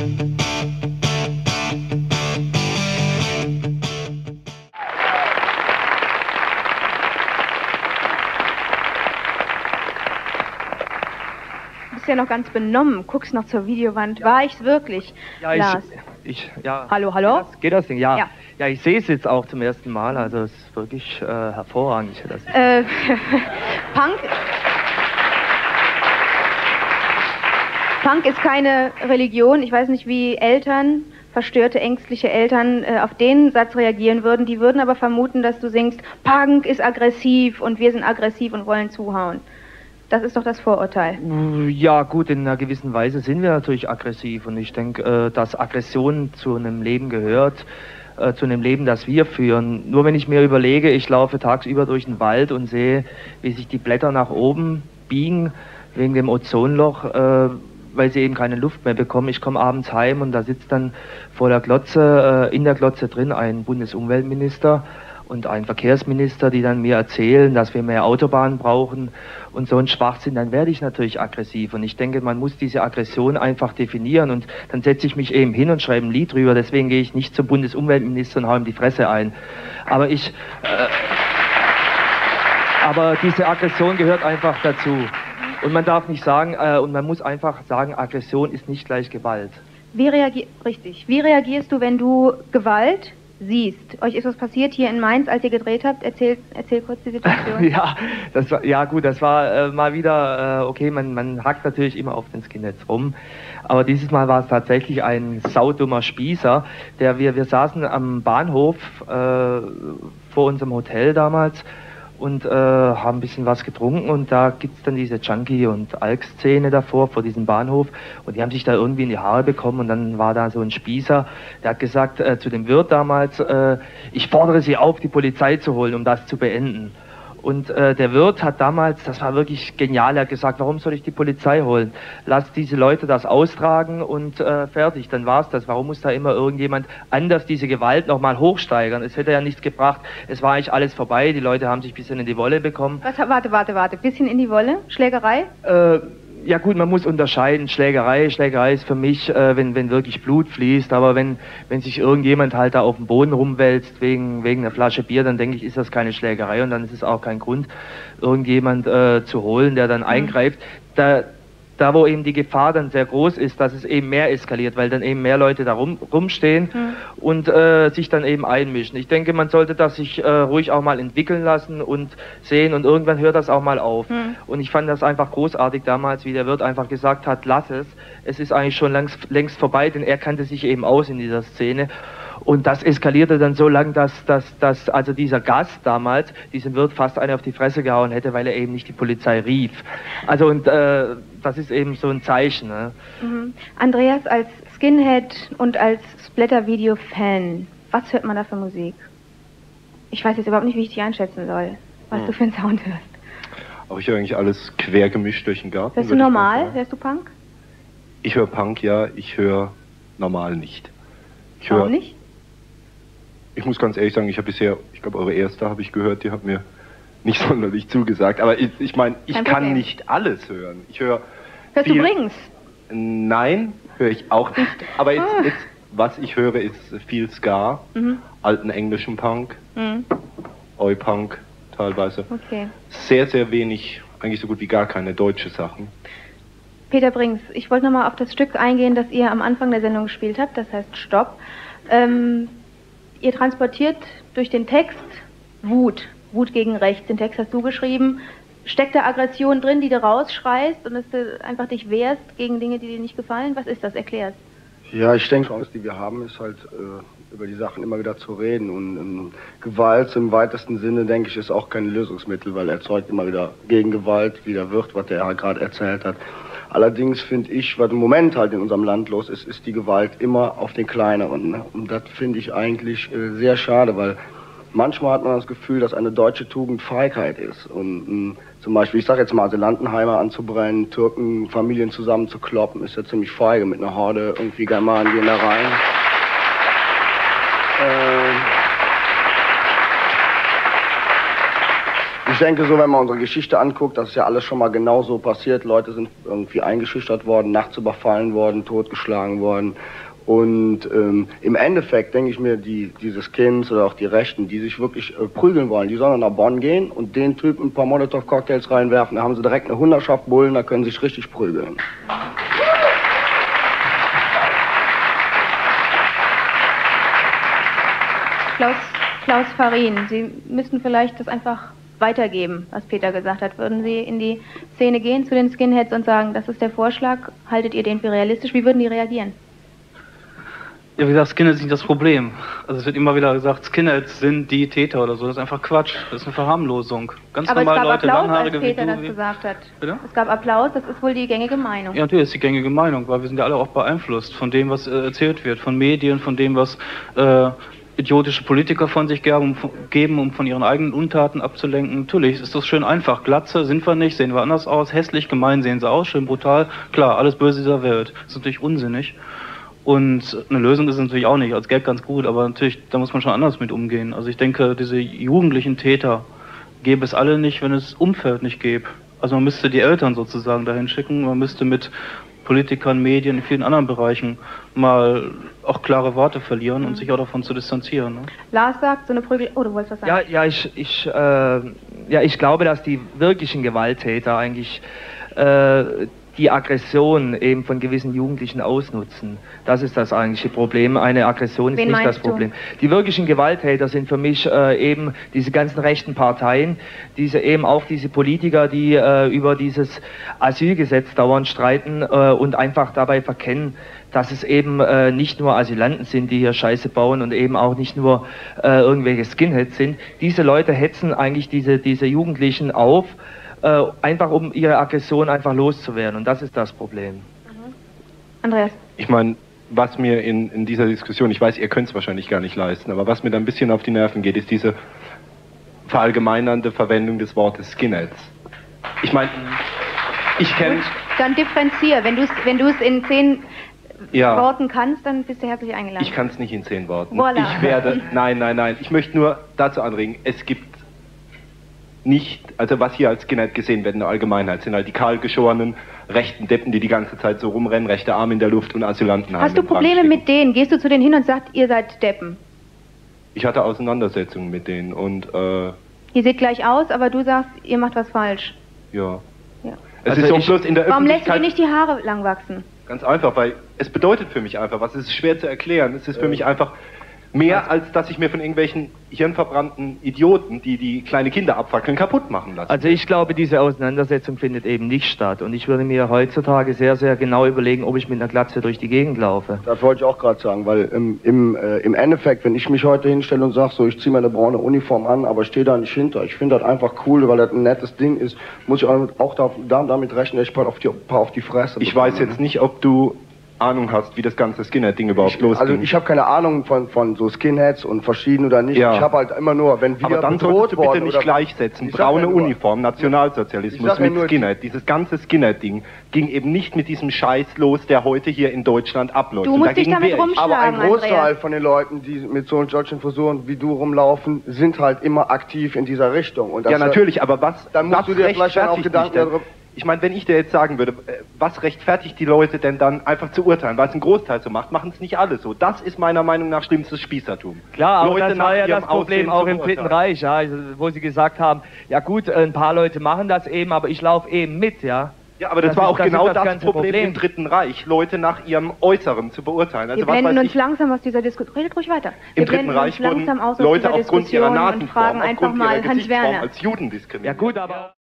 Du bist ja noch ganz benommen, guckst noch zur Videowand. War ich's wirklich, ja, Lars? Ja. Hallo, hallo? Geht das Ding? Ja. Ja. Ja, ich sehe es jetzt auch zum ersten Mal, also es ist wirklich hervorragend. Punk ist keine Religion. Ich weiß nicht, wie Eltern, verstörte, ängstliche Eltern auf den Satz reagieren würden. Die würden aber vermuten, dass du singst, Punk ist aggressiv und wir sind aggressiv und wollen zuhauen. Das ist doch das Vorurteil. Ja gut, in einer gewissen Weise sind wir natürlich aggressiv und ich denke, dass Aggression zu einem Leben gehört, zu einem Leben, das wir führen. Nur wenn ich mir überlege, ich laufe tagsüber durch den Wald und sehe, wie sich die Blätter nach oben biegen wegen dem Ozonloch, weil sie eben keine Luft mehr bekommen. Ich komme abends heim und da sitzt dann vor der Glotze, in der Glotze drin ein Bundesumweltminister und ein Verkehrsminister, die dann mir erzählen, dass wir mehr Autobahnen brauchen und so ein Schwachsinn, dann werde ich natürlich aggressiv. Und ich denke, man muss diese Aggression einfach definieren und dann setze ich mich eben hin und schreibe ein Lied drüber. Deswegen gehe ich nicht zum Bundesumweltminister und hau ihm die Fresse ein. Aber diese Aggression gehört einfach dazu. Und man darf nicht sagen, und man muss einfach sagen, Aggression ist nicht gleich Gewalt. Wie reagierst du, wenn du Gewalt siehst? Euch ist was passiert hier in Mainz, als ihr gedreht habt? Erzähl kurz die Situation. Das war mal wieder, okay, man hackt natürlich immer auf den Skinheads rum, aber dieses Mal war es tatsächlich ein saudummer Spießer, wir saßen am Bahnhof vor unserem Hotel damals und haben ein bisschen was getrunken und da gibt's dann diese Junkie- und Alk-Szene davor, vor diesem Bahnhof und die haben sich da irgendwie in die Haare bekommen und dann war da so ein Spießer, der hat gesagt zu dem Wirt damals, ich fordere Sie auf, die Polizei zu holen, um das zu beenden. Und der Wirt hat damals, das war wirklich genial, er hat gesagt, warum soll ich die Polizei holen? Lass diese Leute das austragen und fertig, dann war's das. Warum muss da immer irgendjemand anders diese Gewalt nochmal hochsteigern? Es hätte ja nichts gebracht, es war eigentlich alles vorbei, die Leute haben sich ein bisschen in die Wolle bekommen. Warte, bisschen in die Wolle? Schlägerei? Ja gut, man muss unterscheiden, Schlägerei ist für mich, wenn wirklich Blut fließt, aber wenn sich irgendjemand halt da auf dem Boden rumwälzt wegen einer Flasche Bier, dann denke ich, ist das keine Schlägerei und dann ist es auch kein Grund, irgendjemand zu holen, der dann eingreift. Da wo eben die Gefahr dann sehr groß ist, dass es eben mehr eskaliert, weil dann eben mehr Leute da rumstehen und sich dann eben einmischen. Ich denke, man sollte das sich ruhig auch mal entwickeln lassen und sehen und irgendwann hört das auch mal auf. Und ich fand das einfach großartig damals, wie der Wirt einfach gesagt hat, lass es ist eigentlich schon längst vorbei, denn er kannte sich eben aus in dieser Szene. Und das eskalierte dann so lang, dass also dieser Gast damals diesem Wirt fast eine auf die Fresse gehauen hätte, weil er eben nicht die Polizei rief. Also und das ist eben so ein Zeichen. Ne? Andreas, als Skinhead und als Splatter-Video-Fan, was hört man da für Musik? Ich weiß jetzt überhaupt nicht, wie ich dich einschätzen soll, was du für einen Sound hörst. Aber ich höre eigentlich alles quer gemischt durch den Garten. Hörst du normal? Hörst du Punk? Ich höre Punk, ja. Ich höre normal nicht. Warum nicht? Ich muss ganz ehrlich sagen, ich glaube, eure erste habe ich gehört, die hat mir nicht sonderlich zugesagt. Aber ich meine, ich kann nicht alles hören. Hörst du Brings? Nein, höre ich auch nicht. Aber jetzt, was ich höre, ist viel Ska, alten englischen Punk, Oi-Punk teilweise. Okay. Sehr, sehr wenig, eigentlich so gut wie gar keine deutsche Sachen. Peter Brings, ich wollte nochmal auf das Stück eingehen, das ihr am Anfang der Sendung gespielt habt, das heißt Stopp. Ihr transportiert durch den Text Wut gegen Rechts. Den Text hast du geschrieben. Steckt da Aggression drin, die du rausschreist und dass du einfach dich wehrst gegen Dinge, die dir nicht gefallen? Was ist das? Erklär's. Ja, ich denke, die Chance, die wir haben, ist halt, über die Sachen immer wieder zu reden. Und Gewalt im weitesten Sinne, denke ich, ist auch kein Lösungsmittel, weil erzeugt immer wieder Gegengewalt, wie der Wirt, was der halt gerade erzählt hat. Allerdings finde ich, was im Moment halt in unserem Land los ist, ist die Gewalt immer auf den Kleineren. Ne? Und das finde ich eigentlich sehr schade, weil manchmal hat man das Gefühl, dass eine deutsche Tugend Feigheit ist. Und zum Beispiel, ich sage jetzt mal, Asylantenheime anzubrennen, Türkenfamilien zusammenzukloppen, ist ja ziemlich feige mit einer Horde irgendwie Germanen gehen da rein. Ich denke so, wenn man unsere Geschichte anguckt, das ist ja alles schon mal genauso passiert. Leute sind irgendwie eingeschüchtert worden, nachts überfallen worden, totgeschlagen worden. Und im Endeffekt denke ich mir, diese Skins oder auch die Rechten, die sich wirklich prügeln wollen, die sollen nach Bonn gehen und den Typen ein paar Molotow-Cocktails reinwerfen. Da haben sie direkt eine Hundertschaft Bullen, da können sie sich richtig prügeln. Klaus Farin, Sie müssten vielleicht das einfach weitergeben, was Peter gesagt hat. Würden Sie in die Szene gehen zu den Skinheads und sagen, das ist der Vorschlag, haltet ihr den für realistisch? Wie würden die reagieren? Ja, wie gesagt, Skinheads sind nicht das Problem. Also es wird immer wieder gesagt, Skinheads sind die Täter oder so. Das ist einfach Quatsch. Das ist eine Verharmlosung. Ganz aber normale es gab Leute, Applaus, Langhaarige als Peter wie du. das gesagt hat. Bitte? Es gab Applaus, das ist wohl die gängige Meinung. Ja, natürlich ist die gängige Meinung, weil wir sind ja alle auch beeinflusst von dem, was erzählt wird, von Medien, von dem, was idiotische Politiker von sich geben, um von ihren eigenen Untaten abzulenken. Natürlich ist das schön einfach. Glatze sind wir nicht, sehen wir anders aus, hässlich, gemein sehen sie aus, schön brutal. Klar, alles Böse dieser Welt. Das ist natürlich unsinnig. Und eine Lösung ist es natürlich auch nicht. Als Gag ganz gut, aber natürlich, da muss man schon anders mit umgehen. Also ich denke, diese jugendlichen Täter gäbe es alle nicht, wenn es Umfeld nicht gäbe. Also man müsste die Eltern sozusagen dahin schicken, man müsste mit Politikern, Medien, in vielen anderen Bereichen mal auch klare Worte verlieren und sich auch davon zu distanzieren. Ne? Lars sagt, so eine Prügel... Oh, du wolltest was sagen? Ich glaube, dass die wirklichen Gewalttäter eigentlich die Aggression eben von gewissen Jugendlichen ausnutzen. Das ist das eigentliche Problem. Eine Aggression ist nicht das Problem. Die wirklichen Gewalttäter sind für mich eben diese ganzen rechten Parteien, diese Politiker, die über dieses Asylgesetz dauernd streiten und einfach dabei verkennen, dass es eben nicht nur Asylanten sind, die hier Scheiße bauen und eben auch nicht nur irgendwelche Skinheads sind. Diese Leute hetzen eigentlich diese Jugendlichen auf, einfach um ihre Aggression einfach loszuwerden. Und das ist das Problem. Andreas? Ich meine, was mir in dieser Diskussion, ich weiß, ihr könnt es wahrscheinlich gar nicht leisten, aber was mir da ein bisschen auf die Nerven geht, ist diese verallgemeinernde Verwendung des Wortes Skinheads. Ich meine, ich kenne... Dann differenzier. Wenn du es in 10 Worten kannst, dann bist du herzlich eingeladen. Ich kann es nicht in 10 Worten. Voilà. Ich werde... Nein. Ich möchte nur dazu anregen, es gibt nicht, also was hier als Skinhead gesehen wird in der Allgemeinheit, sind halt die kahlgeschorenen rechten Deppen, die ganze Zeit so rumrennen, rechte Arme in der Luft und Asylanten haben. Hast du Probleme mit denen? Gehst du zu denen hin und sagst, ihr seid Deppen? Ich hatte Auseinandersetzungen mit denen und ihr seht gleich aus, aber du sagst, ihr macht was falsch. Ja. Es ist so bloß in der Warum lässt du Öffentlichkeit... dir nicht die Haare lang wachsen? Ganz einfach, weil es bedeutet für mich einfach was. Es ist schwer zu erklären. Es ist für mich einfach mehr, als dass ich mir von irgendwelchen hirnverbrannten Idioten, die kleine Kinder abfackeln, kaputt machen lasse. Also ich glaube, diese Auseinandersetzung findet eben nicht statt. Und ich würde mir heutzutage sehr, sehr genau überlegen, ob ich mit einer Glatze durch die Gegend laufe. Das wollte ich auch gerade sagen, weil im Endeffekt, wenn ich mich heute hinstelle und sage, so, ich ziehe meine braune Uniform an, aber stehe da nicht hinter. Ich finde das einfach cool, weil das ein nettes Ding ist. Muss ich auch damit rechnen, dass ich ein paar auf die Fresse bekomme. Ich weiß jetzt nicht, ob du Ahnung hast, wie das ganze Skinhead-Ding überhaupt losgeht. Also ich habe keine Ahnung von so Skinheads und verschieden oder nicht. Ja. Ich habe halt immer nur, wenn wir aber dann solltest du bitte nicht gleichsetzen. Braune Uniform, Nationalsozialismus mit Skinhead. Dieses ganze Skinhead-Ding ging eben nicht mit diesem Scheiß los, der heute hier in Deutschland abläuft. Du musst dich damit rumschlagen, aber ein Großteil Andreas. von den Leuten, die mit so solchen Frisuren wie du rumlaufen, sind halt immer aktiv in dieser Richtung. Und das ja, natürlich, aber was... Dann musst du dir vielleicht auch Gedanken darüber... Ich meine, wenn ich dir jetzt sagen würde, was rechtfertigt die Leute denn dann einfach zu urteilen, weil es ein Großteil so macht, machen es nicht alle so. Das ist meiner Meinung nach schlimmstes Spießertum. Klar, aber Leute das war ja das Problem auch im Dritten Reich, ja, wo sie gesagt haben, ja gut, ein paar Leute machen das eben, aber ich laufe eben mit, ja. Ja, aber das war auch genau das Problem im Dritten Reich, Leute nach ihrem Äußeren zu beurteilen. Also wir blenden uns langsam aus dieser Diskussion. Redet ruhig weiter. Im Dritten Reich wurden Leute aufgrund ihrer Nasenform, aufgrund ihrer Gesichtsform als Juden diskriminiert. Ja gut, aber...